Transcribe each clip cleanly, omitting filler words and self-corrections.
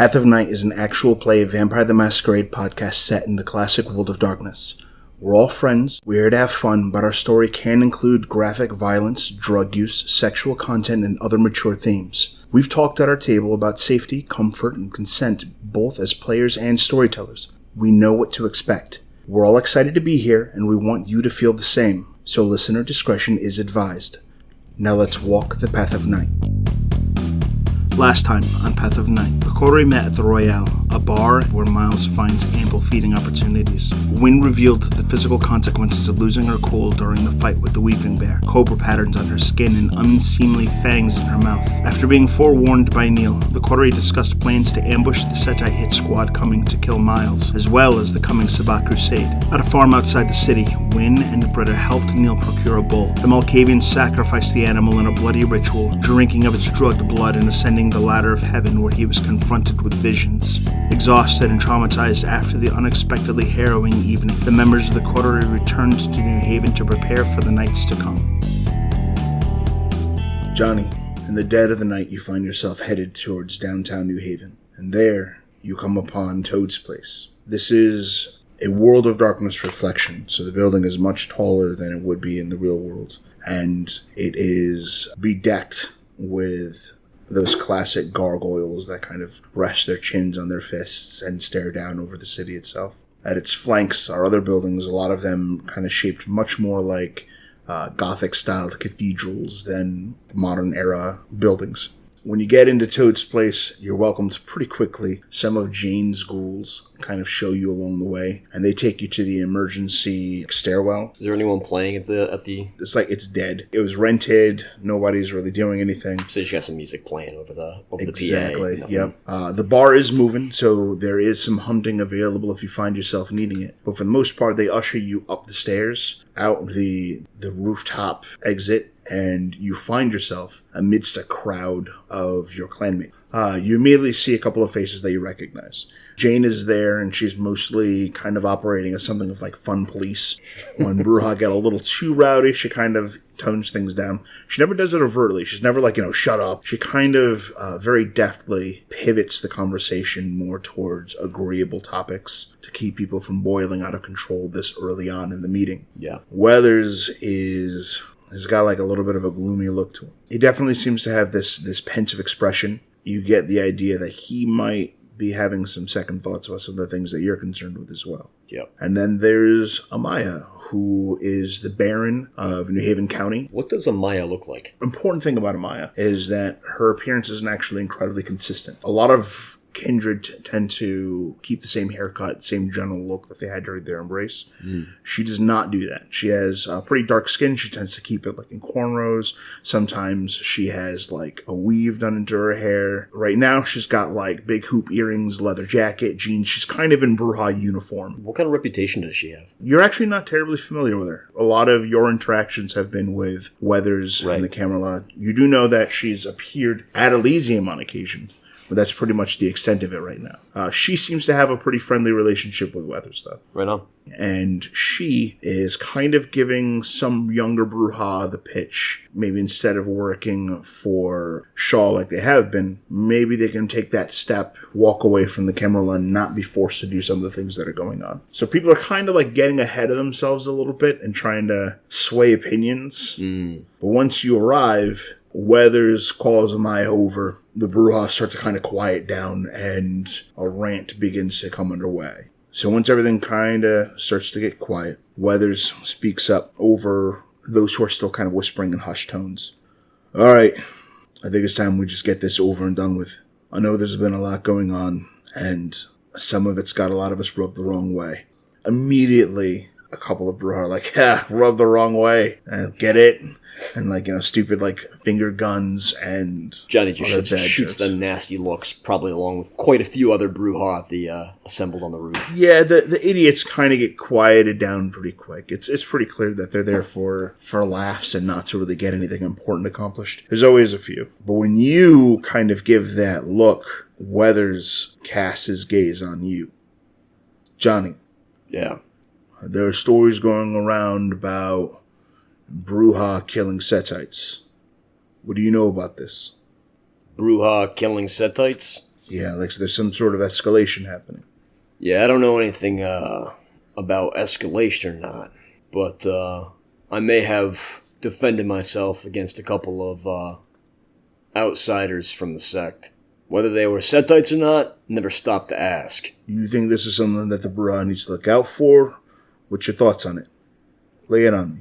Path of Night is an actual play Vampire the Masquerade podcast set in the classic world of darkness. We're all friends, we're here to have fun, but our story can include graphic violence, drug use, sexual content, and other mature themes. We've talked at our table about safety, comfort, and consent, both as players and storytellers. We know what to expect. We're all excited to be here, and we want you to feel the same, so listener discretion is advised. Now let's walk the Path of Night. Last time on Path of Night, the coterie met at the Royale, a bar where Miles finds ample feeding opportunities. Wynn revealed the physical consequences of losing her cool during the fight with the Weeping Bear, cobra patterns on her skin and unseemly fangs in her mouth. After being forewarned by Neil, the coterie discussed plans to ambush the Setite hit squad coming to kill Miles, as well as the coming Sabbat Crusade. At a farm outside the city, Wynn and Britta helped Neil procure a bull. The Malkavians sacrificed the animal in a bloody ritual, drinking of its drugged blood and ascending the ladder of heaven where he was confronted with visions. Exhausted and traumatized after the unexpectedly harrowing evening, the members of the coterie returned to New Haven to prepare for the nights to come. Johnny, in the dead of the night you find yourself headed towards downtown New Haven, and there you come upon Toad's place. This is a world of darkness reflection, so the building is much taller than it would be in the real world, and it is bedecked with those classic gargoyles that kind of rest their chins on their fists and stare down over the city itself. At its flanks are other buildings, a lot of them kind of shaped much more like Gothic-styled cathedrals than modern-era buildings. When you get into Toad's place, you're welcomed pretty quickly. Some of Jane's ghouls kind of show you along the way, and they take you to the emergency stairwell. Is there anyone playing at the? It's like it's dead. It was rented. Nobody's really doing anything. So you just got some music playing over the PA. Exactly. Yep. The bar is moving, so there is some hunting available if you find yourself needing it. But for the most part, they usher you up the stairs, out the rooftop exit, and you find yourself amidst a crowd of your clanmates. You immediately see a couple of faces that you recognize. Jane is there, and she's mostly kind of operating as something of like fun police. When Brujah get a little too rowdy, she kind of tones things down. She never does it overtly. She's never like, shut up. She kind of very deftly pivots the conversation more towards agreeable topics to keep people from boiling out of control this early on in the meeting. Yeah. Weathers has got like a little bit of a gloomy look to him. He definitely seems to have this pensive expression. You get the idea that he might be having some second thoughts about some of the things that you're concerned with as well. Yep. And then there's Amaya, who is the Baron of New Haven County. What does Amaya look like? Important thing about Amaya is that her appearance isn't actually incredibly consistent. A lot of kindred tend to keep the same haircut, same general look that they had during their embrace. She does not do that. She has pretty dark skin. She tends to keep it like in cornrows. Sometimes she has like a weave done into her hair. Right now she's got like big hoop earrings, leather jacket, jeans. She's kind of in Brujah uniform. What kind of reputation does she have? You're actually not terribly familiar with her. A lot of your interactions have been with Weathers and the Camelot. You do know that she's appeared at Elysium on occasion. But that's pretty much the extent of it right now. She seems to have a pretty friendly relationship with Weathers, though. Right on. And she is kind of giving some younger Brujah the pitch. Maybe instead of working for Shaw like they have been, maybe they can take that step, walk away from the Camelot, and not be forced to do some of the things that are going on. So people are kind of like getting ahead of themselves a little bit and trying to sway opinions. But once you arrive, Weathers calls Amaya over. The Brujah start to kind of quiet down, and a rant begins to come underway. So once everything kind of starts to get quiet, Weathers speaks up over those who are still kind of whispering in hushed tones. All right, I think it's time we just get this over and done with. I know there's been a lot going on, and some of it's got a lot of us rubbed the wrong way. Immediately, a couple of Brujah are like, rubbed the wrong way. Get it? And like, stupid like finger guns and Johnny just shoots the nasty looks, probably along with quite a few other Brujah assembled on the roof. Yeah, the idiots kind of get quieted down pretty quick. It's pretty clear that they're there for laughs and not to really get anything important accomplished. There's always a few. But when you kind of give that look, Weathers casts his gaze on you. Johnny. Yeah. There are stories going around about Brujah killing Setites. What do you know about this? Brujah killing Setites? Yeah, like there's some sort of escalation happening. Yeah, I don't know anything about escalation or not, but I may have defended myself against a couple of outsiders from the sect. Whether they were Setites or not, never stopped to ask. You think this is something that the Brujah needs to look out for? What's your thoughts on it? Lay it on me.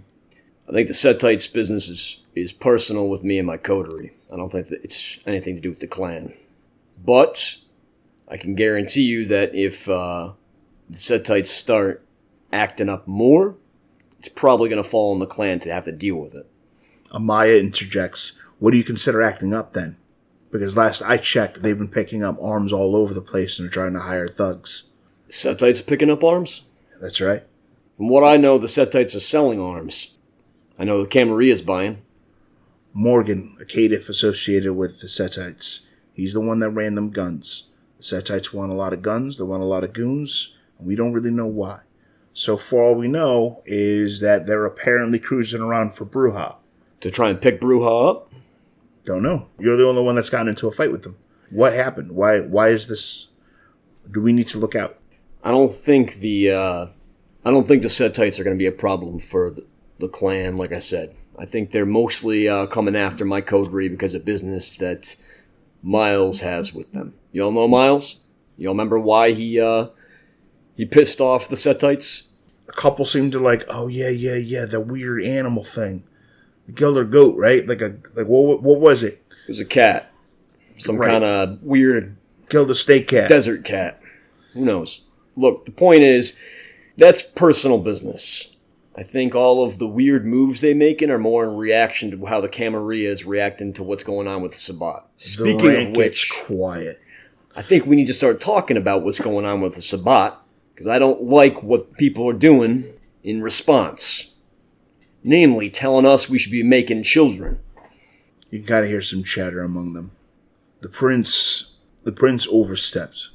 I think the Setites' business is personal with me and my coterie. I don't think that it's anything to do with the clan. But I can guarantee you that if the Setites start acting up more, it's probably going to fall on the clan to have to deal with it. Amaya interjects, what do you consider acting up then? Because last I checked, they've been picking up arms all over the place and are trying to hire thugs. Setites are picking up arms? That's right. From what I know, the Setites are selling arms. I know the Camarille's buying. Morgan, a caitiff associated with the Setites. He's the one that ran them guns. The Setites want a lot of guns, they want a lot of goons, and we don't really know why. So far all we know is that they're apparently cruising around for Brujah. To try and pick Brujah up? Don't know. You're the only one that's gotten into a fight with them. What happened? Why is this... Do we need to look out? I don't think the Setites are going to be a problem for the clan, like I said. I think they're mostly coming after my coterie because of business that Miles has with them. You all know Miles? You all remember why he pissed off the Setites? A couple seem to like, oh yeah, that weird animal thing. The killer goat, right? Like what was it? It was a cat. Some kind of weird... Killed a snake cat. Desert cat. Who knows? Look, the point is, that's personal business. I think all of the weird moves they making are more in reaction to how the Camarilla is reacting to what's going on with Sabbat. Speaking of which, quiet. I think we need to start talking about what's going on with the Sabbat, because I don't like what people are doing in response. Namely, telling us we should be making children. You can kind of hear some chatter among them. The prince overstepped.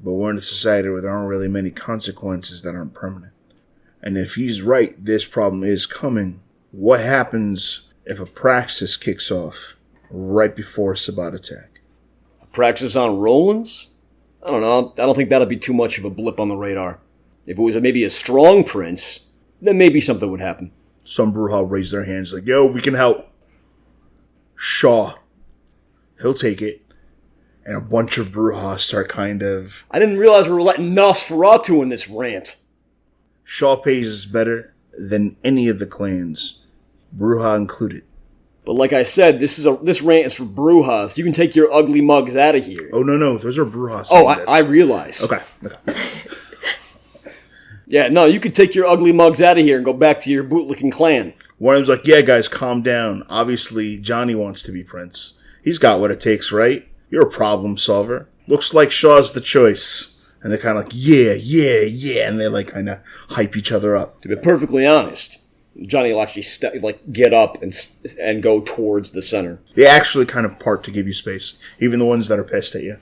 But we're in a society where there aren't really many consequences that aren't permanent. And if he's right, this problem is coming. What happens if a praxis kicks off right before a Sabbat attack? A praxis on Rollins? I don't know. I don't think that'll be too much of a blip on the radar. If it was maybe a strong prince, then maybe something would happen. Some Brujah raise their hands like, yo, we can help. Shaw. He'll take it. And a bunch of Brujah start kind of... I didn't realize we were letting Nosferatu in this rant. Shaw pays better than any of the clans, Brujah included. But like I said, this rant is for Brujah, so you can take your ugly mugs out of here. Oh, no, those are Brujah. Oh, I realize. Okay. Yeah, no, you can take your ugly mugs out of here and go back to your bootlicking clan. One of them's like, yeah, guys, calm down. Obviously, Johnny wants to be prince. He's got what it takes, right? You're a problem solver. Looks like Shaw's the choice. And they're kind of like, yeah. And they like kind of hype each other up. To be perfectly honest, Johnny will actually get up and go towards the center. They actually kind of part to give you space. Even the ones that are pissed at you.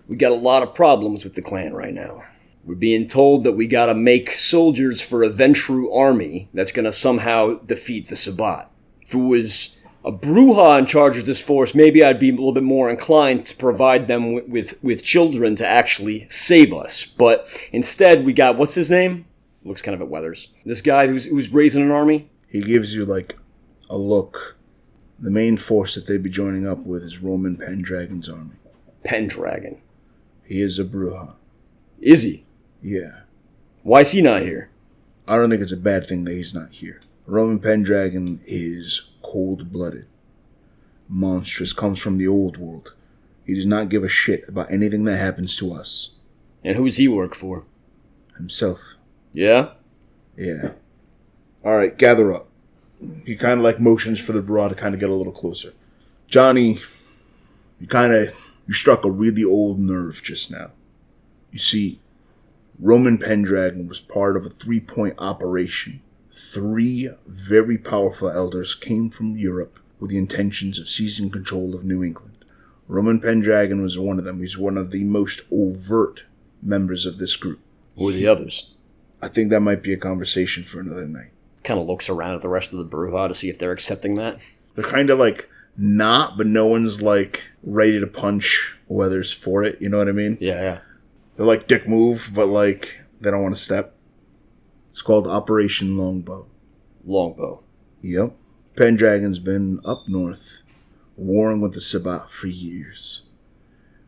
We got a lot of problems with the clan right now. We're being told that we gotta make soldiers for a Ventru army that's gonna somehow defeat the Sabbat. If it was a Brujah in charge of this force, maybe I'd be a little bit more inclined to provide them with children to actually save us. But instead, we got, what's his name? Looks kind of at Weathers. This guy who's raising an army? He gives you, like, a look. The main force that they'd be joining up with is Roman Pendragon's army. Pendragon? He is a Brujah. Is he? Yeah. Why is he not here? I don't think it's a bad thing that he's not here. Roman Pendragon is cold-blooded. Monstrous, comes from the old world. He does not give a shit about anything that happens to us. And who's he work for? Himself. Yeah? Yeah. Alright, gather up. He kind of like motions for the Brujah to kind of get a little closer. Johnny, you struck a really old nerve just now. You see, Roman Pendragon was part of a 3-point operation. 3 very powerful elders came from Europe with the intentions of seizing control of New England. Roman Pendragon was one of them. He's one of the most overt members of this group. Who are the others? I think that might be a conversation for another night. Kind of looks around at the rest of the Brujah to see if they're accepting that. They're kind of like not, but no one's like ready to punch Weathers for it, you know what I mean? Yeah. They're like, dick move, but like, they don't want to step. It's called Operation Longbow. Longbow. Yep. Pendragon's been up north, warring with the Sabbat for years.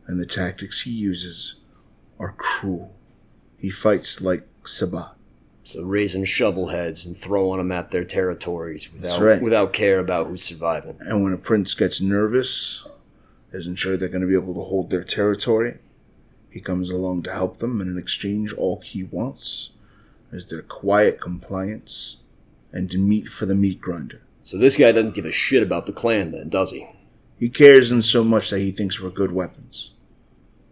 And the tactics he uses are cruel. He fights like Sabbat. So raising shovel heads and throwing them at their territories without care about who's surviving. And when a prince gets nervous, isn't sure they're going to be able to hold their territory, he comes along to help them, and in exchange all he wants is their quiet compliance and meat for the meat grinder. So this guy doesn't give a shit about the clan then, does he? He cares them so much that he thinks we're good weapons.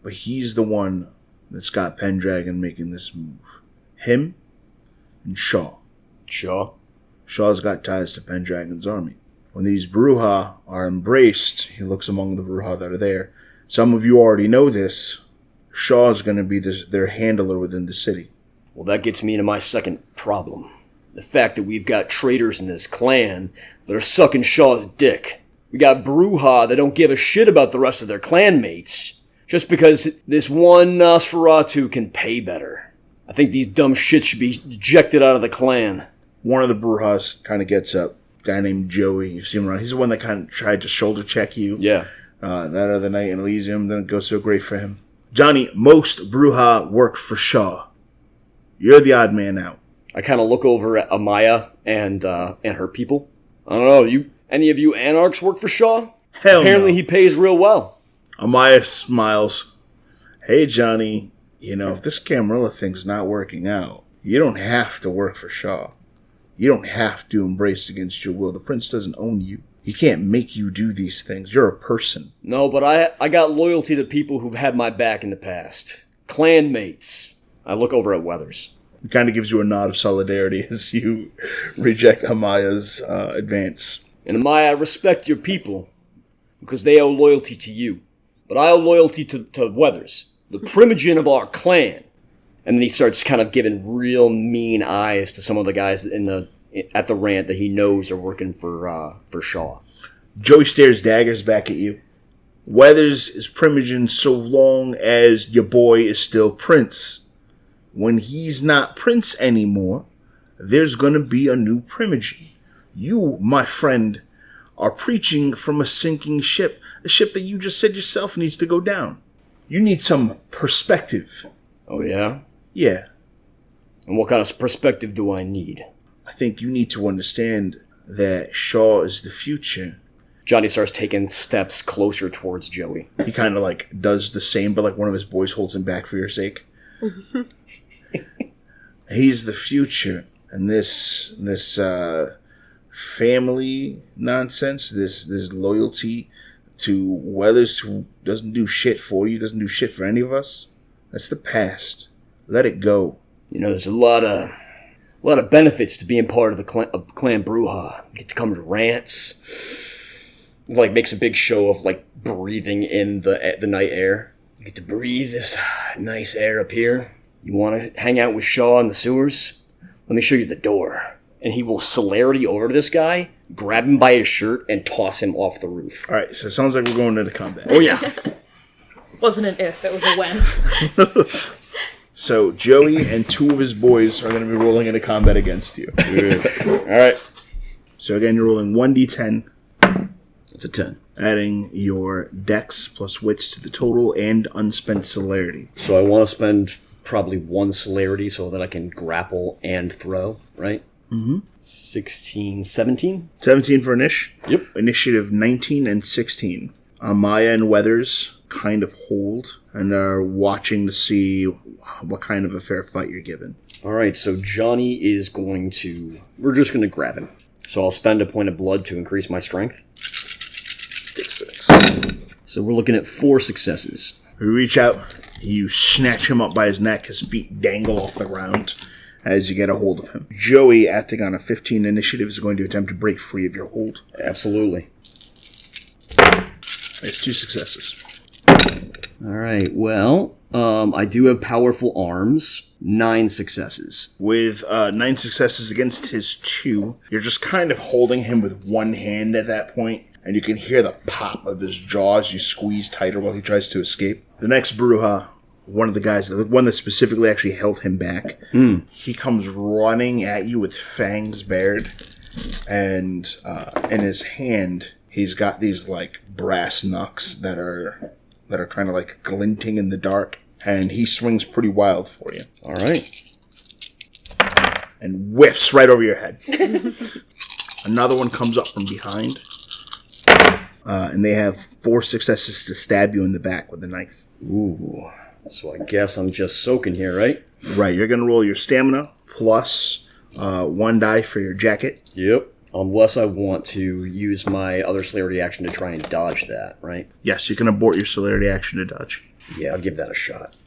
But he's the one that's got Pendragon making this move. Him and Shaw. Shaw's got ties to Pendragon's army. When these Brujah are embraced, he looks among the Brujah that are there. Some of you already know this. Shaw's going to be their handler within the city. Well, that gets me into my second problem. The fact that we've got traitors in this clan that are sucking Shaw's dick. We got Brujah that don't give a shit about the rest of their clanmates just because this one Nosferatu can pay better. I think these dumb shits should be ejected out of the clan. One of the Brujahs kind of gets up. A guy named Joey. You've seen him around. He's the one that kind of tried to shoulder check you. Yeah. That other night in Elysium didn't go so great for him. Johnny, most Brujah work for Shaw. You're the odd man out. I kind of look over at Amaya and her people. I don't know, any of you anarchs work for Shaw? Hell Apparently no. He pays real well. Amaya smiles. Hey, Johnny, if this Camarilla thing's not working out, you don't have to work for Shaw. You don't have to embrace against your will. The prince doesn't own you. He can't make you do these things. You're a person. No, but I got loyalty to people who've had my back in the past. Clanmates. I look over at Weathers. It kind of gives you a nod of solidarity as you reject Amaya's advance. And Amaya, I respect your people because they owe loyalty to you. But I owe loyalty to Weathers, the primogen of our clan. And then he starts kind of giving real mean eyes to some of the guys at the Rant that he knows are working for Shaw. Joey stares daggers back at you. Weathers is primogen so long as your boy is still prince. When he's not prince anymore, there's gonna be a new primogen. You, my friend, are preaching from a sinking ship. A ship that you just said yourself needs to go down. You need some perspective. Oh, yeah? Yeah. And what kind of perspective do I need? I think you need to understand that Shaw is the future. Johnny starts taking steps closer towards Joey. He kind of does the same, but one of his boys holds him back for your sake. He's the future. And this family nonsense, this loyalty to Weathers, who doesn't do shit for you, doesn't do shit for any of us, that's the past. Let it go. There's a lot of benefits to being part of the Clan Brujah. You get to come to rants. Makes a big show of breathing in the night air. You get to breathe this nice air up here. You want to hang out with Shaw in the sewers? Let me show you the door. And he will celerity over to this guy, grab him by his shirt, and toss him off the roof. All right, so it sounds like we're going into combat. Oh, yeah. Wasn't an if, it was a when. So Joey and two of his boys are going to be rolling into combat against you. All right. So again, you're rolling 1d10. It's a 10. Adding your dex plus wits to the total and unspent celerity. So I want to spend probably one celerity so that I can grapple and throw, right? Mm-hmm. 16, 17? 17 for Inish. Yep. Initiative 19 and 16. Amaya and Weathers kind of hold and are watching to see what kind of a fair fight you're given. All right, so Johnny is going to... We're just going to grab him. So I'll spend a point of blood to increase my strength. Take 6. So we're looking at 4 successes. You reach out, you snatch him up by his neck, his feet dangle off the ground as you get a hold of him. Joey, acting on a 15 initiative, is going to attempt to break free of your hold. Absolutely. There's 2 successes. All right, well, I do have powerful arms. 9 successes. With 9 successes against his 2, you're just kind of holding him with one hand at that point and you can hear the pop of his jaw as you squeeze tighter while he tries to escape. The next Brujah, one of the guys, the one that specifically actually held him back, he comes running at you with fangs bared, and in his hand, he's got these like brass knucks that are kind of like glinting in the dark, and he swings pretty wild for you. All right. And whiffs right over your head. Another one comes up from behind, and they have 4 successes to stab you in the back with a knife. Ooh. So I guess I'm just soaking here, right? Right, you're going to roll your stamina plus 1 die for your jacket. Yep. Unless I want to use my other celerity action to try and dodge that, right? Yes, you can abort your celerity action to dodge. Yeah, I'll give that a shot.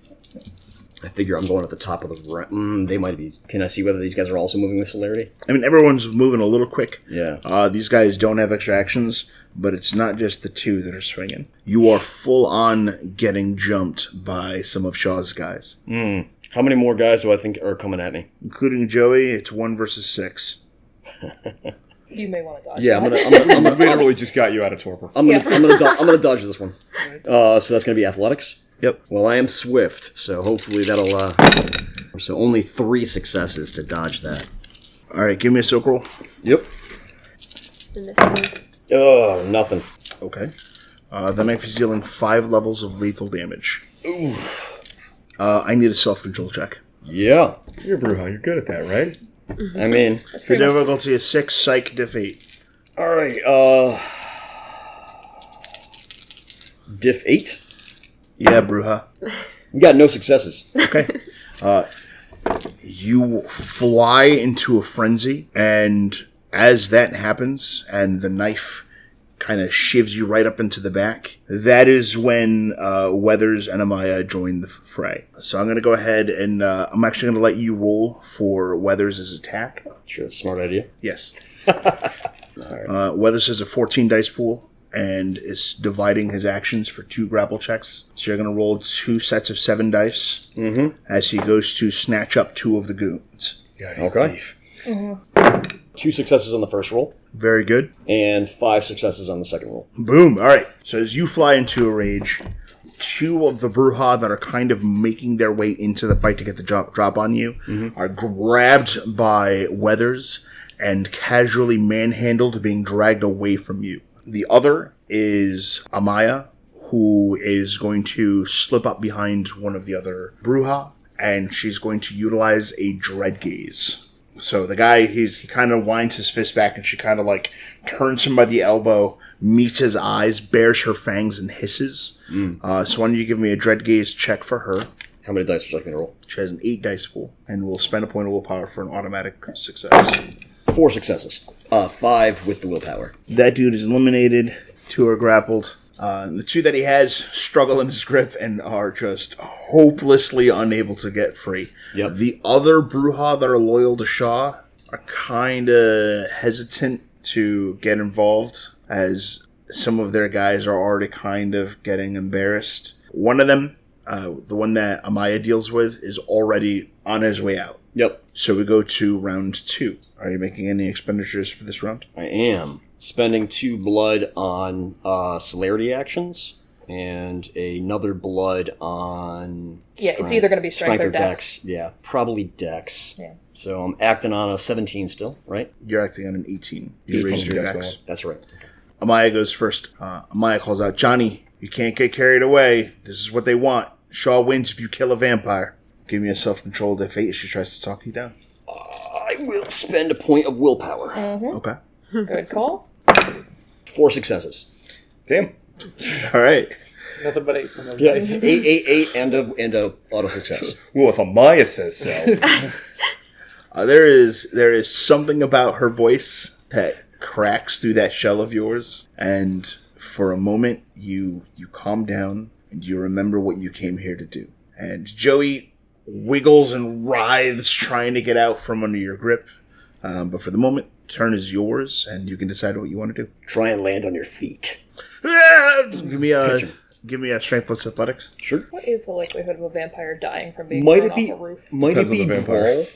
I figure I'm going at the top of the ramp. They might be. Can I see whether these guys are also moving with celerity? I mean, everyone's moving a little quick. Yeah. These guys don't have extra actions, but it's not just the 2 that are swinging. You are full on getting jumped by some of Shaw's guys. How many more guys do I think are coming at me? Including Joey, it's 1 versus 6. You may want to dodge. Yeah, that. I'm gonna Literally just got you out of torpor. I'm gonna dodge this one. So that's gonna be athletics. Yep. Well, I am swift, so hopefully that'll. So only 3 successes to dodge that. All right, give me a silk roll. Yep. Oh, nothing. Okay. The knife is dealing 5 levels of lethal damage. Ooh. I need a self-control check. Yeah. You're Brujah. You're good at that, right? I mean, The difficulty is 6, psych, diff 8. all right. Diff 8. Yeah, Brujah. We got no successes. Okay. You fly into a frenzy, and as that happens, and the knife kind of shivs you right up into the back, that is when Weathers and Amaya join the fray. So I'm going to go ahead and I'm actually going to let you roll for Weathers' attack. Sure, that's a smart idea. Yes. Weathers has a 14 dice pool and is dividing his actions for 2 grapple checks. So you're going to roll 2 sets of 7 dice as he goes to snatch up 2 of the goons. Yeah, he's Okay. beef. 2 successes on the first roll, Very good. and 5 successes on the second roll. Boom. All right. So as you fly into a rage, 2 of the Brujah that are kind of making their way into the fight to get the drop on you are grabbed by Weathers and casually manhandled, being dragged away from you. The other is Amaya, who is going to slip up behind one of the other Brujah, and she's going to utilize a Dread Gaze. So the guy, he kind of winds his fist back, and she kind of like turns him by the elbow, meets his eyes, bares her fangs, and hisses. So why don't you give me a Dread Gaze check for her? How many dice would you like me to roll? She has an 8 dice pool, and will spend a point of willpower for an automatic success. 4 successes. 5 with the willpower. That dude is eliminated. 2 are grappled. The 2 that he has struggle in his grip and are just hopelessly unable to get free. Yep. The other Brujah that are loyal to Shaw are kind of hesitant to get involved, as some of their guys are already kind of getting embarrassed. One of them, the one that Amaya deals with, is already on his way out. Yep. So we go to round 2. Are you making any expenditures for this round? I am. Spending 2 blood on celerity actions, and another blood on... Yeah, it's either going to be strength or dex. Yeah, probably dex. Yeah. So I'm acting on a 17 still, right? You're acting on an 18. You 18, raised your yes, dex. That's right. Amaya goes first. Amaya calls out, Johnny, you can't get carried away. This is what they want. Shaw wins if you kill a vampire. Give me a self-control diff 8 if she tries to talk you down. I will spend a point of willpower. Okay. Good call. 4 successes. Damn. All right. Nothing but 8 on those Yes. dice. 8 and a auto success. Well, if Amaya says so. There is something about her voice that cracks through that shell of yours, and for a moment you calm down and you remember what you came here to do. And Joey wiggles and writhes trying to get out from under your grip, but for the moment, turn is yours, and you can decide what you want to do. Try and land on your feet. Give me a strength plus athletics. Sure. What is the likelihood of a vampire dying from being Might thrown it be? off a roof? Might it Depends on be the vampire.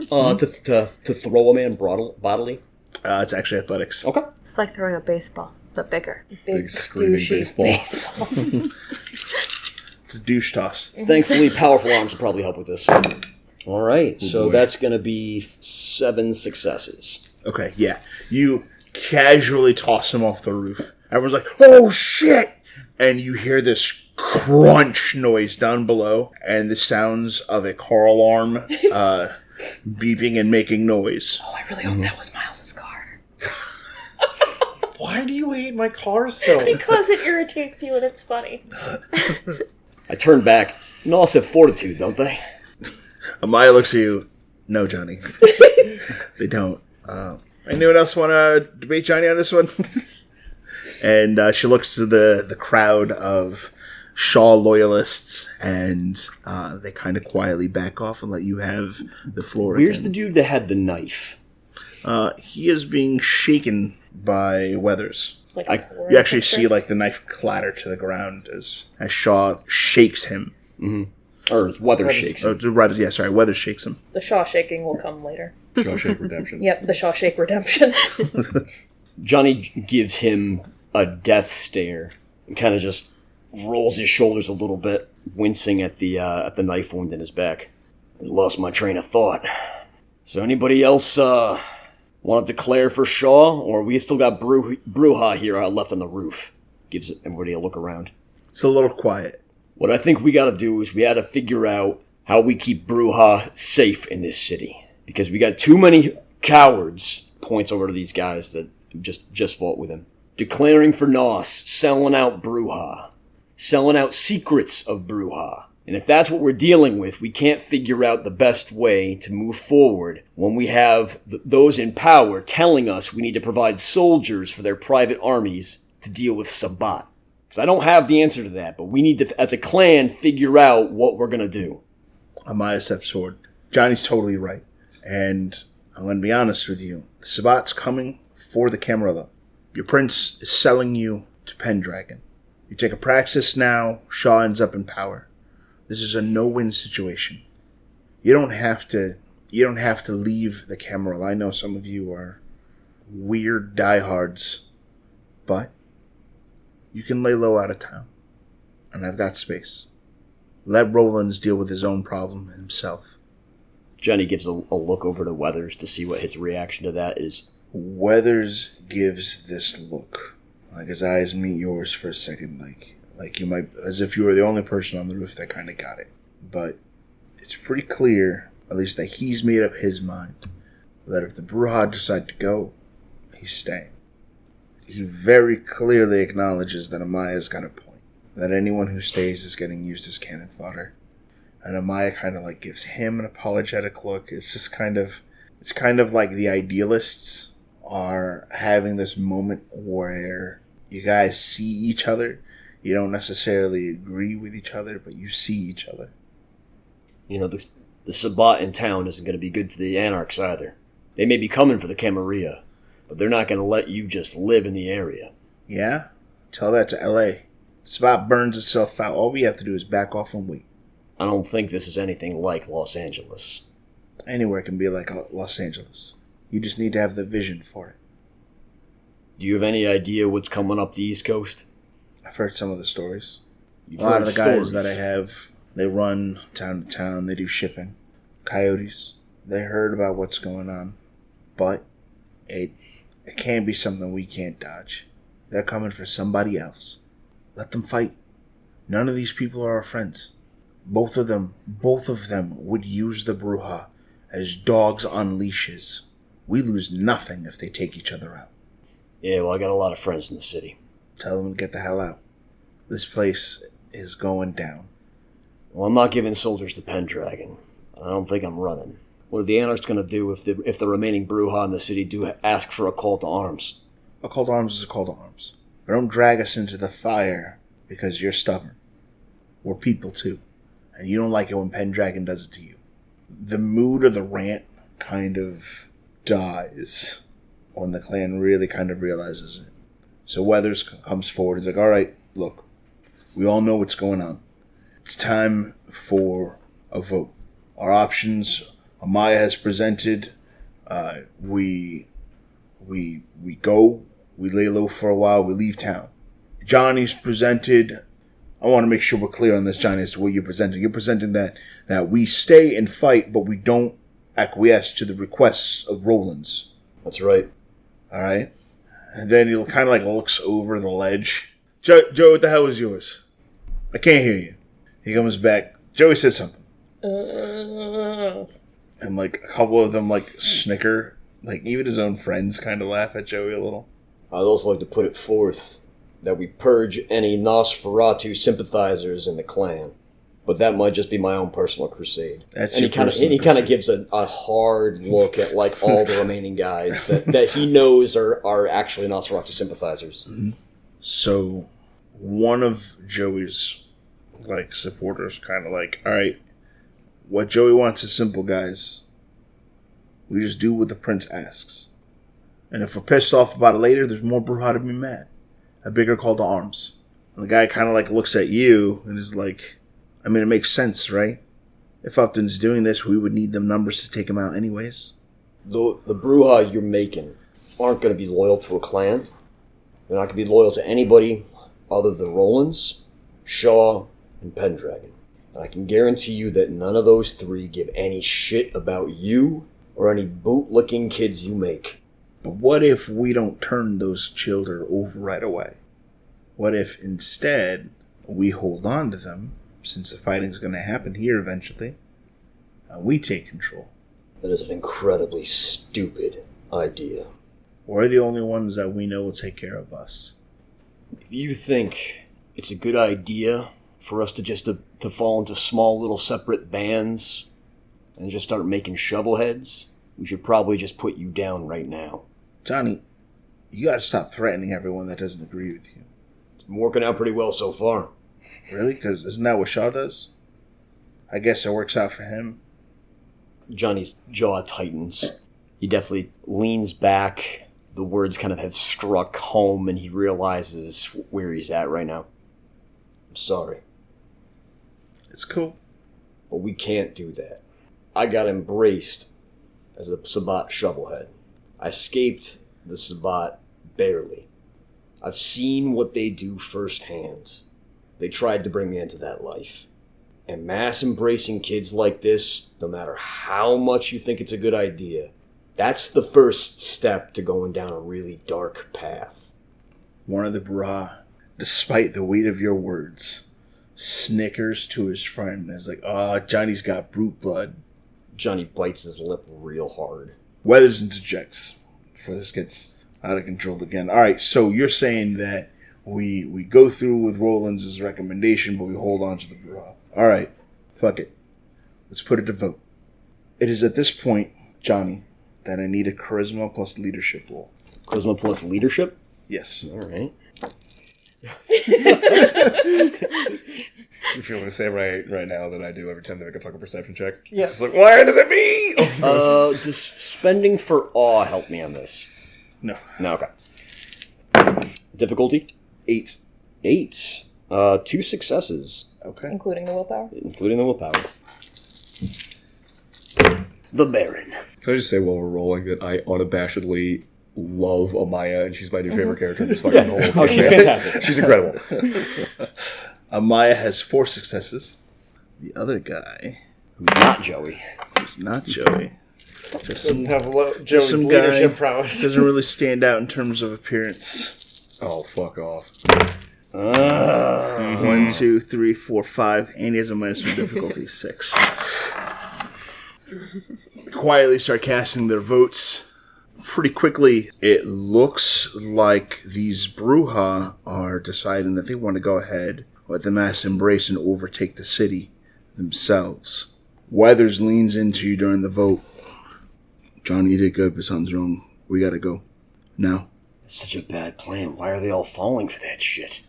brawl? To throw a man bodily? It's actually athletics. Okay. It's like throwing a baseball. but bigger. Big screaming douchey baseball. It's a douche toss. Thankfully, powerful arms will probably help with this. All right, so that's going to be 7 successes. Okay, yeah. You casually toss him off the roof. Everyone's like, oh shit! And you hear this crunch noise down below, and the sounds of a car alarm beeping and making noise. Oh, I really hope that was Miles's car. Why do you hate my car so? Because it irritates you and it's funny. I turn back. Gnoss have fortitude, don't they? Amaya looks at you. No, Johnny. They don't. Anyone else want to debate Johnny on this one? And she looks to the crowd of Shaw loyalists, and they kind of quietly back off and let you have the floor. Where's again. the dude that had the knife? He is being shaken by Weathers. Like You actually see like the knife clatter to the ground as Shaw shakes him. Or Weather shakes him. Weathers shakes him. The Shaw shaking will come later. Shawshank Redemption. Yep, the Shaw shake redemption. Johnny gives him a death stare and kind of just rolls his shoulders a little bit, wincing at the knife wound in his back. I lost my train of thought. So anybody else want to declare for Shaw, or we still got Brujah here left on the roof? Gives everybody a look around. It's a little quiet. What I think we got to do is we got to figure out how we keep Brujah safe in this city, because we got too many cowards. Points over to these guys that just fought with him. Declaring for Nos, selling out Brujah, selling out secrets of Brujah. And if that's what we're dealing with, we can't figure out the best way to move forward when we have those in power telling us we need to provide soldiers for their private armies to deal with Sabbat. Because I don't have the answer to that, but we need to, as a clan, figure out what we're going to do. Amaya steps forward. Johnny's totally right. And I'm going to be honest with you. The Sabbat's coming for the Camarilla. Your prince is selling you to Pendragon. You take a praxis now, Shaw ends up in power. This is a no-win situation. You don't have to leave the Camarilla. I know some of you are weird diehards, but you can lay low out of town. And I've got space. Let Rollins deal with his own problem himself. Johnny gives a look over to Weathers to see what his reaction to that is. Weathers gives this look, like his eyes meet yours for a second, like you might, as if you were the only person on the roof that kind of got it. But it's pretty clear, at least that he's made up his mind, that if the Brujah decide to go, he's staying. He very clearly acknowledges that Amaya's got a point, that anyone who stays is getting used as cannon fodder. And Amaya kind of like gives him an apologetic look. It's kind of like the idealists are having this moment where you guys see each other. You don't necessarily agree with each other, but you see each other. You know, the Sabbat in town isn't going to be good for the Anarchs either. They may be coming for the Camarilla, but they're not going to let you just live in the area. Yeah? Tell that to L.A. The Sabbat burns itself out. All we have to do is back off and wait. I don't think this is anything like Los Angeles. Anywhere can be like Los Angeles. You just need to have the vision for it. Do you have any idea what's coming up the East Coast? I've heard some of the stories. You've A lot heard of the guys stories. that I have, they run town to town, they do shipping. Coyotes, they heard about what's going on. But it can't be something we can't dodge. They're coming for somebody else. Let them fight. None of these people are our friends. Both of them would use the Brujah as dogs on leashes. We lose nothing if they take each other out. Yeah, well, I got a lot of friends in the city. Tell them to get the hell out. This place is going down. Well, I'm not giving soldiers to Pendragon. I don't think I'm running. What are the Anarchs going to do if the remaining Brujah in the city do ask for a call to arms? A call to arms is a call to arms. But don't drag us into the fire because you're stubborn. We're people too. And you don't like it when Pendragon does it to you. The mood of the rant kind of dies when the clan really kind of realizes it. So Weathers comes forward. He's like, all right, look, we all know what's going on. It's time for a vote. Our options, Amaya has presented. We go We lay low for a while, we leave town. Johnny's presented... I want to make sure we're clear on this, Johnny, as to what you're presenting. You're presenting that we stay and fight, but we don't acquiesce to the requests of Roland's. That's right. All right? And then he kind of like looks over the ledge. Joe, what the hell is yours? I can't hear you. He comes back. Joey says something. And like a couple of them like snicker. Like even his own friends kind of laugh at Joey a little. I'd also like to put it forth that we purge any Nosferatu sympathizers in the clan. But that might just be my own personal crusade. That's and he kind of gives a hard look at like all the remaining guys that he knows are actually Nosferatu sympathizers. Mm-hmm. So one of Joey's like supporters kind of like, all right, what Joey wants is simple, guys. We just do what the prince asks. And if we're pissed off about it later, there's more Brujah to be mad. A bigger call to arms. And the guy kind of like looks at you and is like, I mean, it makes sense, right? If Upton's doing this, we would need them numbers to take him out anyways. The Brujah you're making aren't going to be loyal to a clan. They're not going to be loyal to anybody other than Roland's, Shaw, and Pendragon. And I can guarantee you that none of those three give any shit about you or any bootlicking kids you make. But what if we don't turn those children over right away? What if instead we hold on to them, since the fighting's going to happen here eventually, and we take control? That is an incredibly stupid idea. We're the only ones that we know will take care of us. If you think it's a good idea for us to fall into small little separate bands and just start making shovelheads, we should probably just put you down right now. Johnny, you gotta stop threatening everyone that doesn't agree with you. It's been working out pretty well so far. Really? Because isn't that what Shaw does? I guess it works out for him. Johnny's jaw tightens. He definitely leans back. The words kind of have struck home, and he realizes where he's at right now. I'm sorry. It's cool. But we can't do that. I got embraced as a Sabbat shovelhead. I escaped the Sabbat barely. I've seen what they do firsthand. They tried to bring me into that life. And mass embracing kids like this, no matter how much you think it's a good idea, that's the first step to going down a really dark path. One of the Brujah, despite the weight of your words, snickers to his friend and is like, Johnny's got brute blood. Johnny bites his lip real hard. Weathers interjects before this gets out of control again. All right, so you're saying that we go through with Roland's recommendation, but we hold on to the Brujah. All right, fuck it. Let's put it to vote. It is at this point, Johnny, that I need a charisma plus leadership roll. Charisma plus leadership? Yes. All right. You feel me to say right now that I do every time they make a fucking perception check? Yes. It's like, why does it me? Does spending for awe help me on this? No. No, okay. Difficulty? 8. 8. 2 successes. Okay. Including the willpower. Including the willpower. The Baron. Can I just say while we're rolling that I unabashedly love Amaya, and she's my new favorite character in this fucking whole game. Oh, she's fantastic. She's incredible. Amaya has 4 successes. The other guy, Who's not Joey. who's not Joey, just Doesn't have Joey's some leadership guy prowess. doesn't really stand out in terms of appearance. Oh, fuck off. 1, 2, 3, 4, 5, and he has a minus 1 difficulty, 6. Quietly start casting their votes. Pretty quickly, it looks like these Brujah are deciding that they want to go ahead with the mass embrace and overtake the city themselves. Weathers leans into you during the vote. Johnny, you did good, but something's wrong. We gotta go. Now. It's such a bad plan. Why are they all falling for that shit?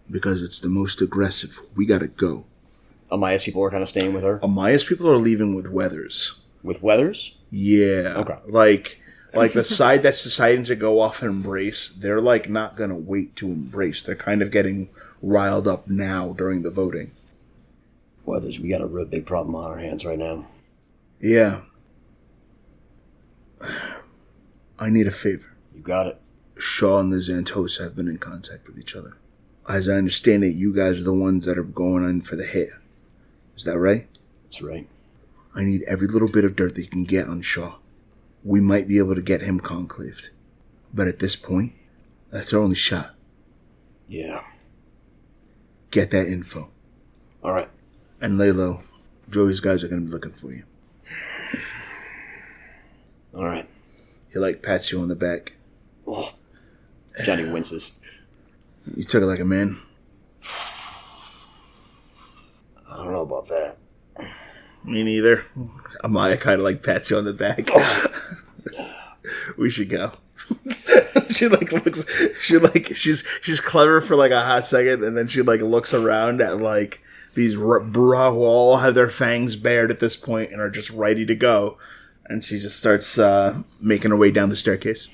Because it's the most aggressive. We gotta go. Amaya's people are kind of staying with her. Amaya's people are leaving with Weathers. With Weathers? Yeah. Okay. Like the side that's deciding to go off and embrace, they're like not gonna wait to embrace. They're kind of getting riled up now during the voting. Weathers, we got a real big problem on our hands right now. Yeah. I need a favor. You got it. Shaw and the Xantos have been in contact with each other. As I understand it, you guys are the ones that are going in for the hit. Is that right? That's right. I need every little bit of dirt that you can get on Shaw. We might be able to get him conclaved. But at this point, that's our only shot. Yeah. Get that info. All right. And lay low. Joey's guys are going to be looking for you. All right. He, pats you on the back. Oh, Johnny winces. You took it like a man. I don't know about that. Me neither. Amaya kind of pats you on the back. We should go. She looks. She's clever for a hot second, and then she looks around at these Brujah who all have their fangs bared at this point and are just ready to go, and she just starts making her way down the staircase.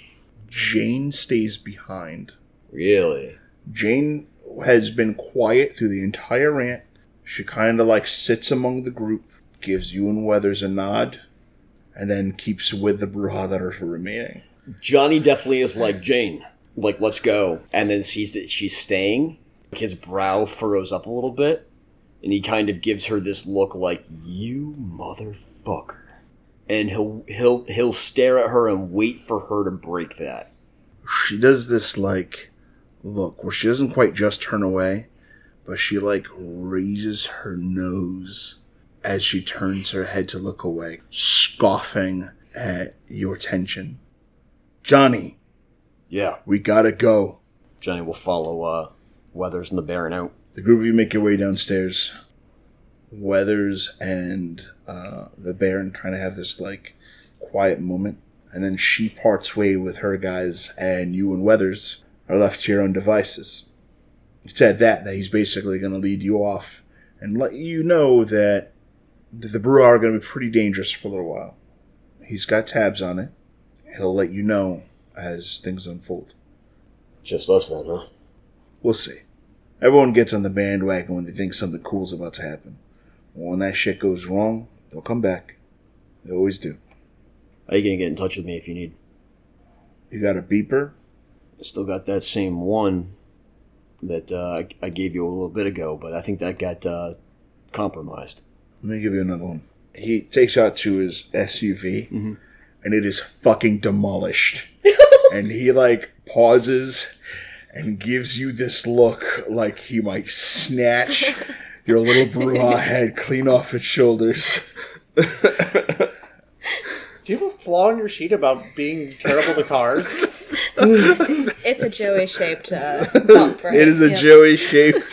Jane stays behind. Really? Jane has been quiet through the entire rant. She kind of sits among the group, gives you and Weathers a nod, and then keeps with the Brujah that are remaining. Johnny definitely is like, Jane, let's go. And then sees that she's staying. His brow furrows up a little bit, and he kind of gives her this look like, you motherfucker. And he'll stare at her and wait for her to break that. She does this look where she doesn't quite just turn away, but she raises her nose as she turns her head to look away, scoffing at your tension. Johnny. Yeah. We gotta go. Johnny will follow Weathers and the Baron out. The group of you make your way downstairs. Weathers and the Baron kind of have this quiet moment, and then she parts way with her guys, and you and Weathers are left to your own devices. It's at that he's basically going to lead you off and let you know that the Brujah are going to be pretty dangerous for a little while. He's got tabs on it. He'll let you know as things unfold. Just us then, huh? We'll see. Everyone gets on the bandwagon when they think something cool's about to happen. When that shit goes wrong, they'll come back. They always do. How are you going to get in touch with me if you need? You got a beeper? I still got that same one that I gave you a little bit ago, but I think that got compromised. Let me give you another one. He takes you out to his SUV, and it is fucking demolished. And he pauses and gives you this look like he might snatch your little Brujah head clean off its shoulders. Do you have a flaw in your sheet about being terrible to cars? It's a Joey-shaped bump, right? It is a Joey-shaped,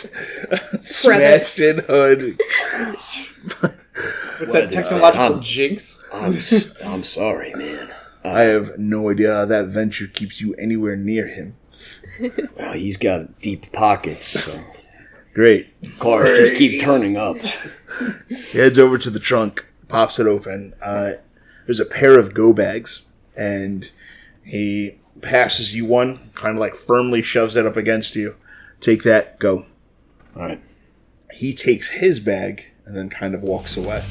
smashed-in hood. What's that technological jinx? I'm sorry, man. I have no idea how that venture keeps you anywhere near him. Well, he's got deep pockets, so Great. cars just keep turning up. He heads over to the trunk, pops it open. There's a pair of go bags, and he passes you one, kind of firmly shoves it up against you. Take that, go. All right. He takes his bag and then kind of walks away.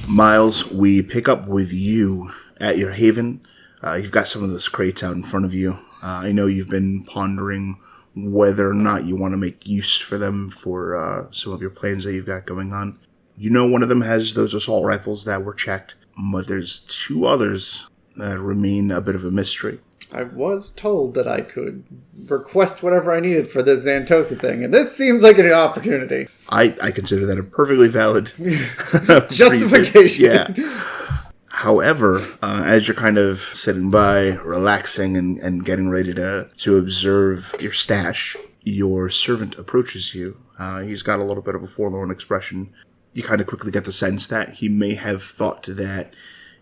Miles, we pick up with you at your haven. You've got some of those crates out in front of you. I know you've been pondering whether or not you want to make use for them for some of your plans that you've got going on. You know one of them has those assault rifles that were checked, but there's two others that remain a bit of a mystery. I was told that I could request whatever I needed for this Xantosa thing, and this seems like an opportunity. I consider that a perfectly valid justification. Yeah. However, as you're kind of sitting by, relaxing and getting ready to observe your stash, your servant approaches you. He's got a little bit of a forlorn expression. You kind of quickly get the sense that he may have thought that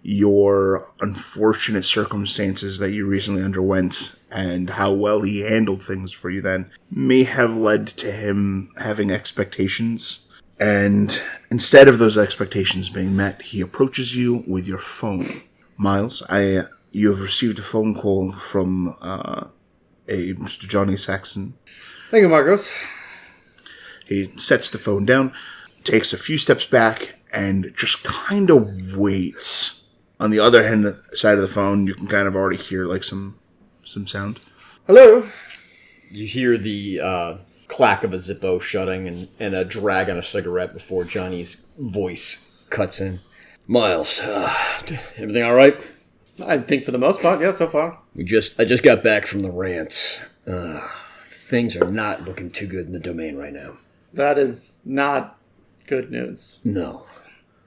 your unfortunate circumstances that you recently underwent and how well he handled things for you then may have led to him having expectations. And instead of those expectations being met, he approaches you with your phone. Miles, you have received a phone call from a Mr. Johnny Saxon. Thank you, Marcos. He sets the phone down, takes a few steps back, and just kind of waits. On the other side of the phone, you can kind of already hear like some sound. Hello? You hear the clack of a Zippo shutting and a drag on a cigarette before Johnny's voice cuts in. Miles, everything all right? I think for the most part, yeah, so far. I just got back from the Rant. Things are not looking too good in the domain right now. That is not good news. No.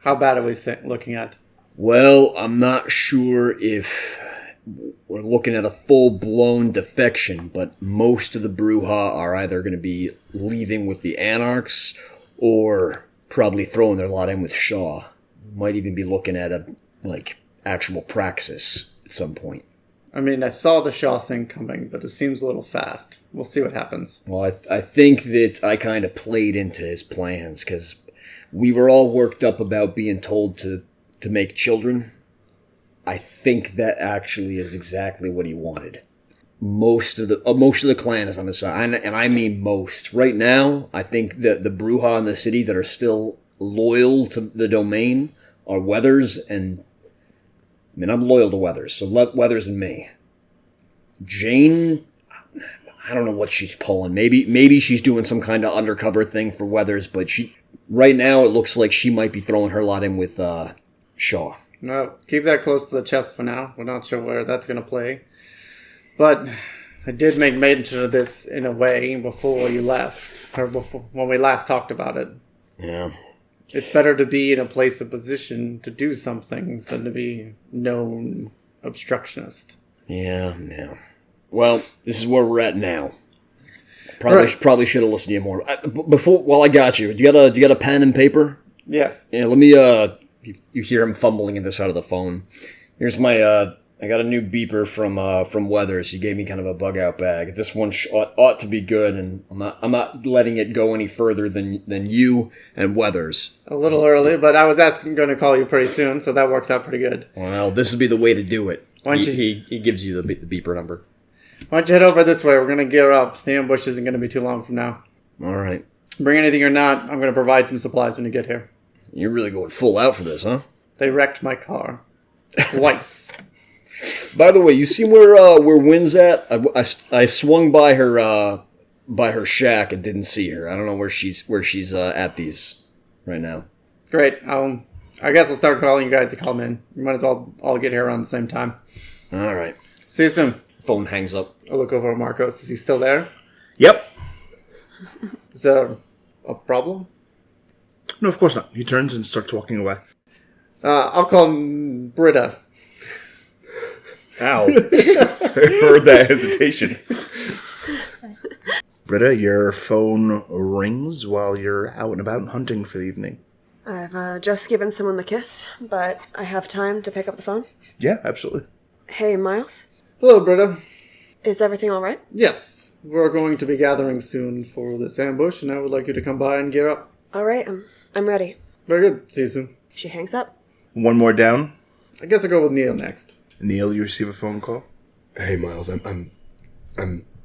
How bad are we looking at? Well, I'm not sure if we're looking at a full-blown defection, but most of the Brujah are either going to be leaving with the Anarchs or probably throwing their lot in with Shaw. Might even be looking at a, actual praxis at some point. I mean, I saw the Shaw thing coming, but it seems a little fast. We'll see what happens. Well, I think that I kind of played into his plans, because we were all worked up about being told to make children. I think that actually is exactly what he wanted. Most of the clan is on his side, and I mean most. Right now, I think that the Brujah in the city that are still loyal to the domain are Weathers, and I mean, I'm loyal to Weathers, so Weathers and me. Jane, I don't know what she's pulling. Maybe she's doing some kind of undercover thing for Weathers, but right now it looks like she might be throwing her lot in with Shaw. No, keep that close to the chest for now. We're not sure where that's going to play. But I did make mention of this in a way before you left, or before when we last talked about it. Yeah. It's better to be in a place of position to do something than to be known obstructionist. Yeah. Well, this is where we're at now. Probably should have listened to you more. While I got you, do you got a pen and paper? Yes. Yeah. Let me. You hear him fumbling in this out of the phone. Here's my. I got a new beeper from Weathers. He gave me kind of a bug out bag. This one ought to be good, and I'm not letting it go any further than you and Weathers. A little early, but I was going to call you pretty soon, so that works out pretty good. Well, this would be the way to do it. He gives you the beeper number. Why don't you head over this way? We're going to gear up. The ambush isn't going to be too long from now. All right. Bring anything or not, I'm going to provide some supplies when you get here. You're really going full out for this, huh? They wrecked my car. Twice. By the way, you see where Wynn's at? I swung by her shack and didn't see her. I don't know where she's at these right now. Great. I guess I'll start calling you guys to come in. You might as well all get here around the same time. All right. See you soon. Phone hangs up. I'll look over at Marcos. Is he still there? Yep. Is there a problem? No, of course not. He turns and starts walking away. I'll call Britta. Ow. I heard that hesitation. Britta, your phone rings while you're out and about hunting for the evening. I've just given someone the kiss, but I have time to pick up the phone. Yeah, absolutely. Hey, Miles. Hello, Britta. Is everything all right? Yes. We're going to be gathering soon for this ambush, and I would like you to come by and gear up. All right, I'm ready. Very good. See you soon. She hangs up. One more down. I guess I'll go with Neil next. Neil, you receive a phone call. Hey, Miles, I'm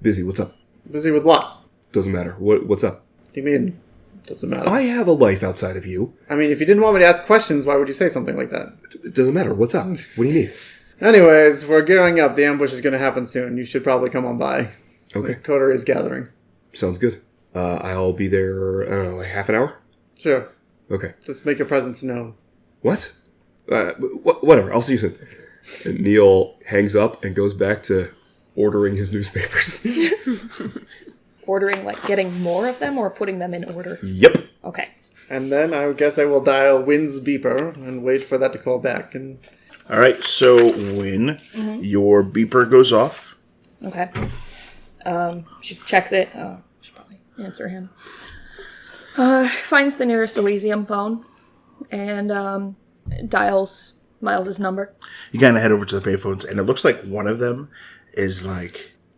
busy. What's up? Busy with what? Doesn't matter. What's up? What do you mean? Doesn't matter. I have a life outside of you. I mean, if you didn't want me to ask questions, why would you say something like that? It doesn't matter. What's up? What do you need? Anyways, we're gearing up. The ambush is going to happen soon. You should probably come on by. Okay. The coterie is gathering. Sounds good. I'll be there, I don't know, like half an hour? Sure. Okay. Just make your presence known. What? Whatever. I'll see you soon. And Neil hangs up and goes back to ordering his newspapers. Ordering, getting more of them or putting them in order? Yep. Okay. And then I guess I will dial Wynn's beeper and wait for that to call back. And All right, so Wynn, your beeper goes off. Okay. She checks it. Should probably answer him. Finds the nearest Elysium phone and dials Miles's number. You kind of head over to the payphones, and it looks like one of them is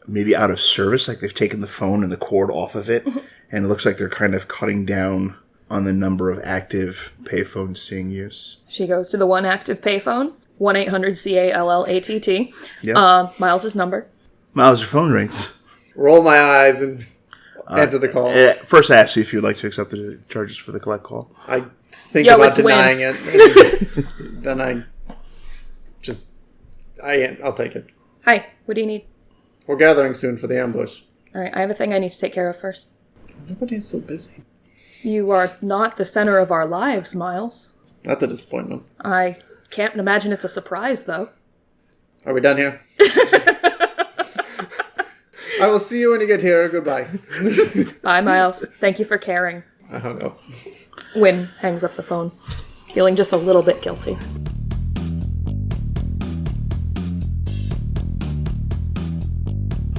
maybe out of service, like they've taken the phone and the cord off of it, and it looks like they're kind of cutting down on the number of active payphones seeing use. She goes to the one active payphone, 1-800-CALLATT. Yeah. Miles's number. Miles, your phone rings. roll my eyes and answer the call. First, I ask you if you'd like to accept the charges for the collect call. I think Yo, about it's Wynn. denying it, then I'll take it. Hi, what do you need? We're gathering soon for the ambush. All right, I have a thing I need to take care of first. Everybody's so busy. You are not the center of our lives, Miles. That's a disappointment. I can't imagine it's a surprise, though. Are we done here? I will see you when you get here. Goodbye. Bye, Miles. Thank you for caring. I hung up. Wynn hangs up the phone, feeling just a little bit guilty.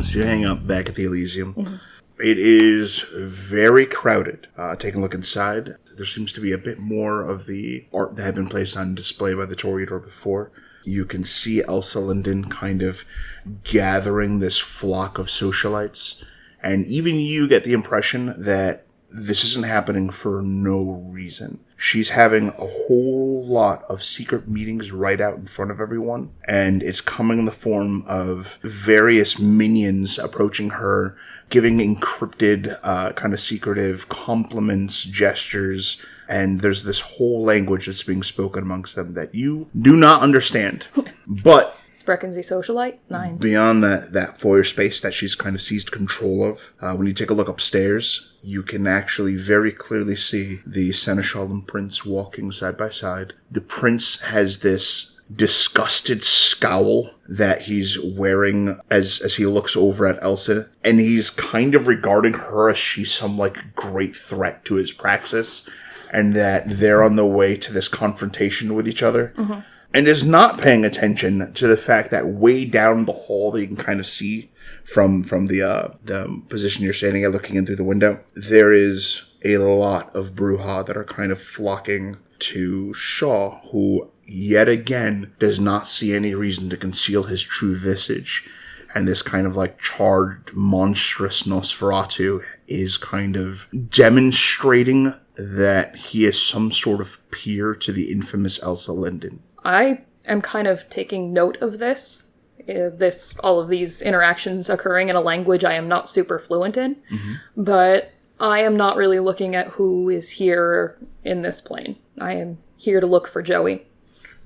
So you hang up back at the Elysium. Mm-hmm. It is very crowded. Taking a look inside, there seems to be a bit more of the art that had been placed on display by the Toreador before. You can see Elsa Linden kind of gathering this flock of socialites. And even you get the impression that this isn't happening for no reason. She's having a whole lot of secret meetings right out in front of everyone. And it's coming in the form of various minions approaching her, giving encrypted, kind of secretive compliments, gestures, and there's this whole language that's being spoken amongst them that you do not understand. But Sprechen Sie Socialite? 9. beyond that foyer space that she's kind of seized control of, when you take a look upstairs, you can actually very clearly see the Seneschal and Prince walking side by side. The Prince has this disgusted scowl that he's wearing as he looks over at Elsa, and he's kind of regarding her as she's some like great threat to his praxis, and that they're on the way to this confrontation with each other. Mm-hmm. And is not paying attention to the fact that way down the hall that you can kind of see from the position you're standing at looking in through the window, there is a lot of Brujah that are kind of flocking to Shaw, who yet again does not see any reason to conceal his true visage. And this kind of like charged, monstrous Nosferatu is kind of demonstrating that he is some sort of peer to the infamous Elsa Linden. I am kind of taking note of this. All of these interactions occurring in a language I am not super fluent in. Mm-hmm. But I am not really looking at who is here in this plane. I am here to look for Joey.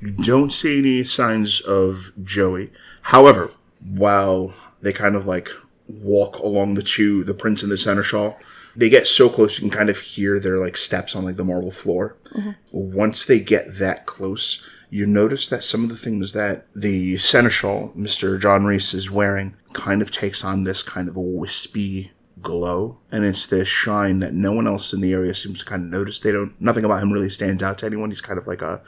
You don't see any signs of Joey. However, while they kind of like walk along the Prince and the Seneschal, they get so close you can kind of hear their like steps on like the marble floor. Mm-hmm. Once they get that close, you notice that some of the things that the Seneschal, Mr. John Reese, is wearing kind of takes on this kind of a wispy glow. And it's this shine that no one else in the area seems to kind of notice. Nothing about him really stands out to anyone. He's kind of like a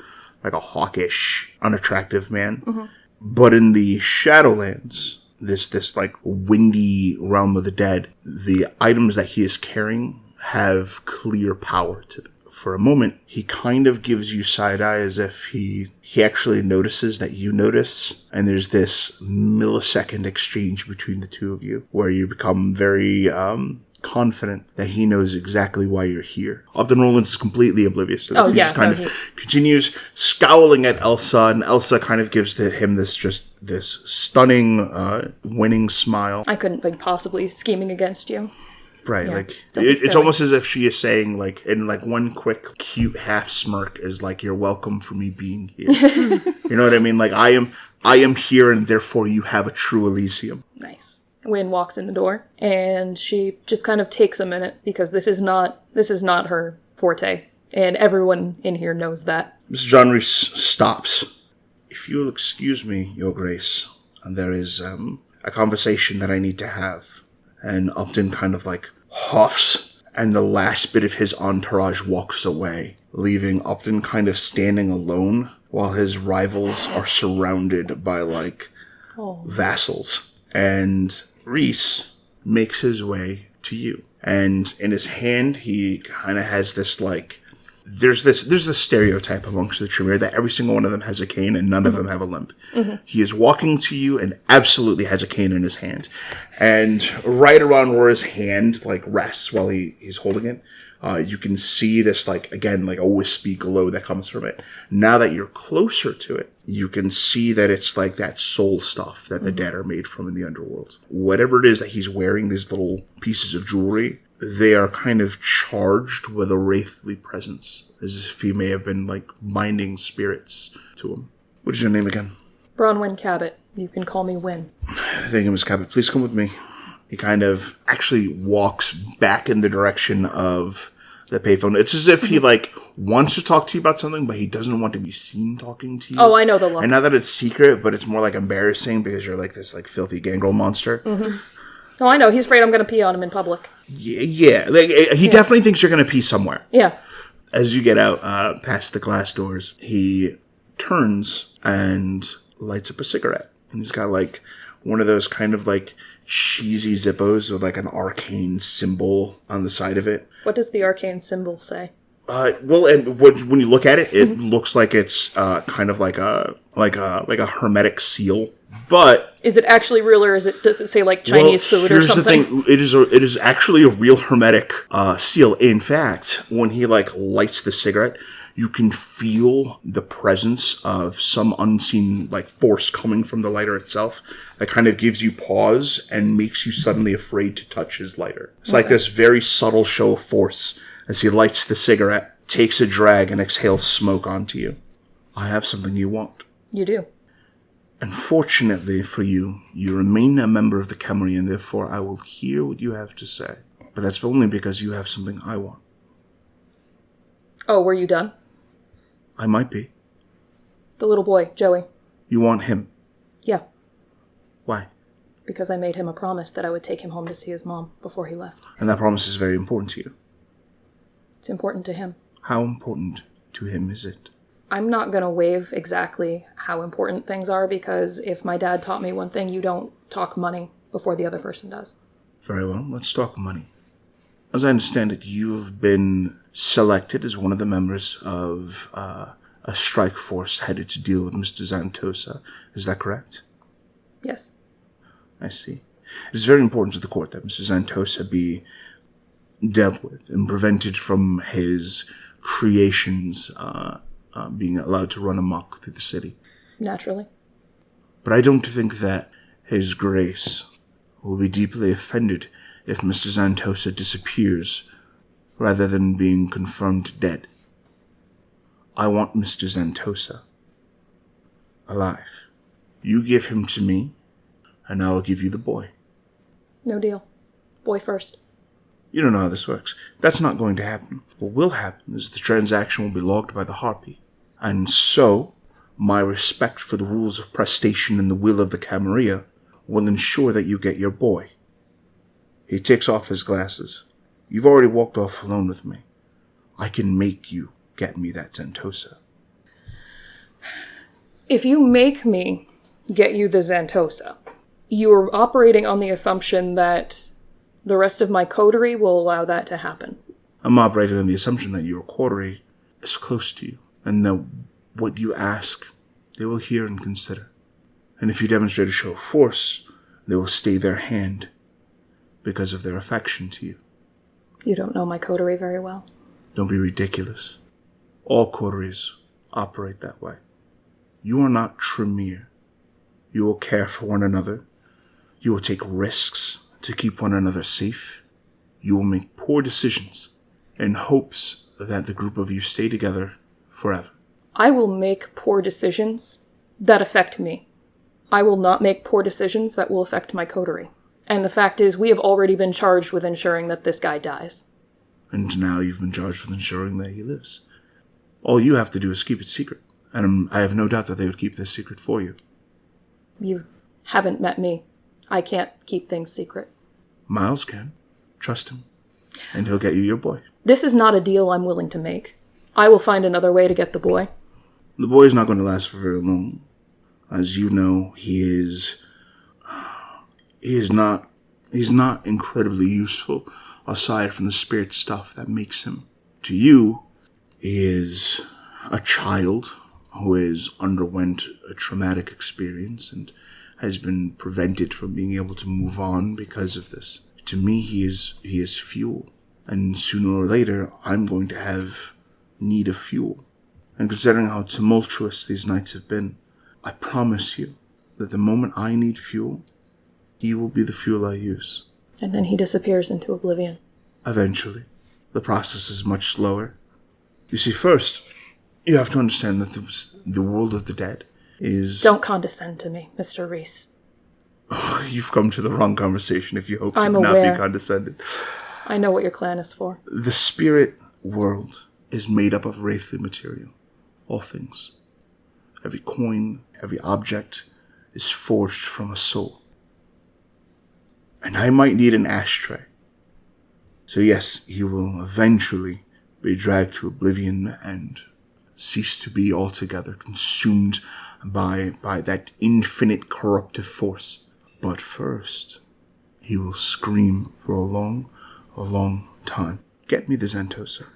hawkish, unattractive man. Mm-hmm. But in the Shadowlands, this like windy realm of the dead, the items that he is carrying have clear power to them. For a moment, he kind of gives you side-eye as if he actually notices that you notice, and there's this millisecond exchange between the two of you where you become very confident that he knows exactly why you're here. Upton Rollins is completely oblivious to this. He just kind of continues scowling at Elsa, and Elsa kind of gives him this stunning, winning smile. I couldn't be possibly scheming against you. Right, yeah, like it's almost as if she is saying, like, in like one quick cute half smirk, is like, "You're welcome for me being here." You know what I mean? Like, I am here, and therefore you have a true Elysium. Nice. Wynn walks in the door, and she just kind of takes a minute because this is not her forte, and everyone in here knows that. Mr. John Reese stops. If you'll excuse me, Your Grace, and there is a conversation that I need to have. And Upton kind of like huffs, and the last bit of his entourage walks away, leaving Upton kind of standing alone while his rivals are surrounded by like vassals. And Reese makes his way to you. And in his hand, he kind of has this like, there's this stereotype amongst the Tremere that every single one of them has a cane and none of them have a limp. Mm-hmm. He is walking to you and absolutely has a cane in his hand. And right around where his hand like rests while he's holding it, you can see this like, again, like a wispy glow that comes from it. Now that you're closer to it, you can see that it's like that soul stuff that the dead are made from in the underworld. Whatever it is that he's wearing, these little pieces of jewelry, they are kind of charged with a wraithly presence, as if he may have been, like, binding spirits to him. What is your name again? Bronwyn Cabot. You can call me Wynn. Thank you, Miss Cabot. Please come with me. He kind of actually walks back in the direction of the payphone. It's as if he, like, wants to talk to you about something, but he doesn't want to be seen talking to you. Oh, I know the look. And not that it's secret, but it's more, like, embarrassing because you're, like, this, like, filthy gangrel monster. Mm-hmm. Oh, I know. He's afraid I'm going to pee on him in public. Yeah. Like, he definitely thinks you're going to pee somewhere. Yeah. As you get out past the glass doors, he turns and lights up a cigarette. And he's got, like, one of those kind of, like, cheesy Zippos with, like, an arcane symbol on the side of it. What does the arcane symbol say? Well, and when you look at it, it looks like it's kind of like a hermetic seal. But is it actually real, or does it say like Chinese food or something? Here's the thing: it is actually a real hermetic seal. In fact, when he like lights the cigarette, you can feel the presence of some unseen like force coming from the lighter itself that kind of gives you pause and makes you suddenly afraid to touch his lighter. It's like this very subtle show of force as he lights the cigarette, takes a drag, and exhales smoke onto you. I have something you want. You do. Unfortunately for you, you remain a member of the coterie, and therefore I will hear what you have to say. But that's only because you have something I want. Oh, were you done? I might be. The little boy, Joey. You want him? Yeah. Why? Because I made him a promise that I would take him home to see his mom before he left. And that promise is very important to you. It's important to him. How important to him is it? I'm not going to waive exactly how important things are, because if my dad taught me one thing, you don't talk money before the other person does. Very well, let's talk money. As I understand it, you've been selected as one of the members of a strike force headed to deal with Mr. Zantosa. Is that correct? Yes. I see. It is very important to the court that Mr. Zantosa be dealt with and prevented from his creations being allowed to run amok through the city. Naturally. But I don't think that His Grace will be deeply offended if Mr. Zantosa disappears rather than being confirmed dead. I want Mr. Zantosa alive. You give him to me, and I will give you the boy. No deal. Boy first. You don't know how this works. That's not going to happen. What will happen is the transaction will be logged by the Harpy. And so, my respect for the rules of prestation and the will of the Camarilla will ensure that you get your boy. He takes off his glasses. You've already walked off alone with me. I can make you get me that Zantosa. If you make me get you the Zantosa, you are operating on the assumption that the rest of my coterie will allow that to happen. I'm operating on the assumption that your coterie is close to you, and that what you ask, they will hear and consider. And if you demonstrate a show of force, they will stay their hand because of their affection to you. You don't know my coterie very well. Don't be ridiculous. All coteries operate that way. You are not Tremere. You will care for one another. You will take risks to keep one another safe. You will make poor decisions in hopes that the group of you stay together forever. I will make poor decisions that affect me. I will not make poor decisions that will affect my coterie. And the fact is, we have already been charged with ensuring that this guy dies. And now you've been charged with ensuring that he lives. All you have to do is keep it secret. And I have no doubt that they would keep this secret for you. You haven't met me. I can't keep things secret. Miles can. Trust him. And he'll get you your boy. This is not a deal I'm willing to make. I will find another way to get the boy. The boy's not going to last for very long. As you know, he's not incredibly useful aside from the spirit stuff that makes him. To you, he is a child who has underwent a traumatic experience and has been prevented from being able to move on because of this. To me, he is fuel. And sooner or later, I'm going to have need of fuel. And considering how tumultuous these nights have been, I promise you that the moment I need fuel, he will be the fuel I use. And then he disappears into oblivion. Eventually. The process is much slower. You see, first, you have to understand that the world of the dead is... Don't condescend to me, Mr. Reese. Oh, you've come to the wrong conversation if you hope I'm to not aware. be condescended. I know what your clan is for. The spirit world is made up of wraithly material. All things. Every coin, every object is forged from a soul. And I might need an ashtray. So yes, he will eventually be dragged to oblivion and cease to be altogether consumed by that infinite corruptive force. But first, he will scream for a long time. Get me the Zento, sir.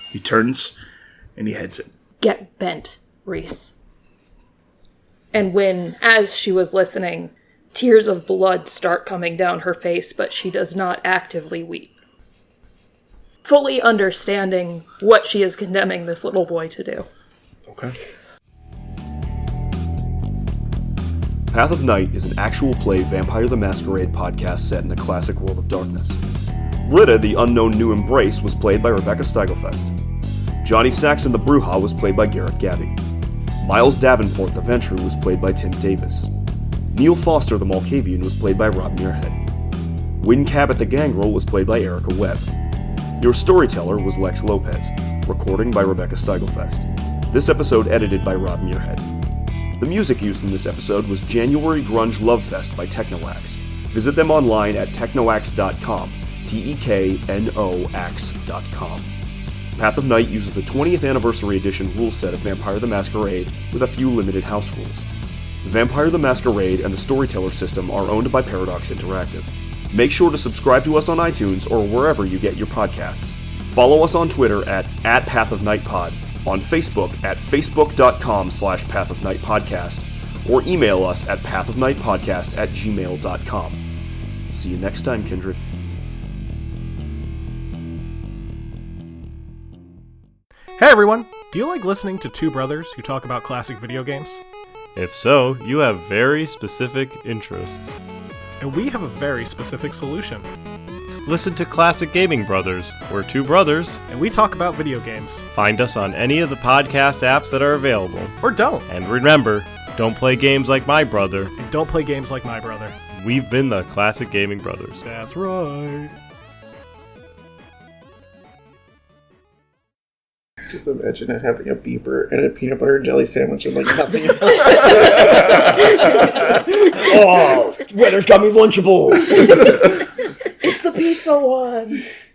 He turns and he heads in. Get bent, Reese. And when, as she was listening, tears of blood start coming down her face, but she does not actively weep. Fully understanding what she is condemning this little boy to do. Okay. Path of Night is an actual play Vampire the Masquerade podcast set in the classic world of darkness. Britta, the unknown new embrace, was played by Rebecca Steigelfest. Johnny Saxon the Brujah was played by Garrett Gabbey. Miles Davenport the Ventrue was played by Tim Davis. Neil Foster the Malkavian was played by Rob Muirhead. Wynn Cabot the Gangrel was played by Erika Webb. Your storyteller was Lex Lopez. Recording by Rebecca Steigelfest. This episode edited by Rob Muirhead. The music used in this episode was January Grunge Lovefest by Technoaxe. Visit them online at technoaxe.com. TEKNOAX.com. Path of Night uses the 20th Anniversary Edition rule set of Vampire the Masquerade with a few limited house rules. Vampire the Masquerade and the Storyteller system are owned by Paradox Interactive. Make sure to subscribe to us on iTunes or wherever you get your podcasts. Follow us on Twitter at @PathOfNightPod, on Facebook at facebook.com/PathOfNightPodcast, or email us at pathofnightpodcast@gmail.com. See you next time, Kindred. Hey everyone! Do you like listening to two brothers who talk about classic video games? If so, you have very specific interests. And we have a very specific solution. Listen to Classic Gaming Brothers. We're two brothers. And we talk about video games. Find us on any of the podcast apps that are available. Or don't. And remember, don't play games like my brother. And don't play games like my brother. We've been the Classic Gaming Brothers. That's right. Just imagine it having a beeper and a peanut butter and jelly sandwich and like nothing else. Oh, Weather's got me Lunchables. It's the pizza ones!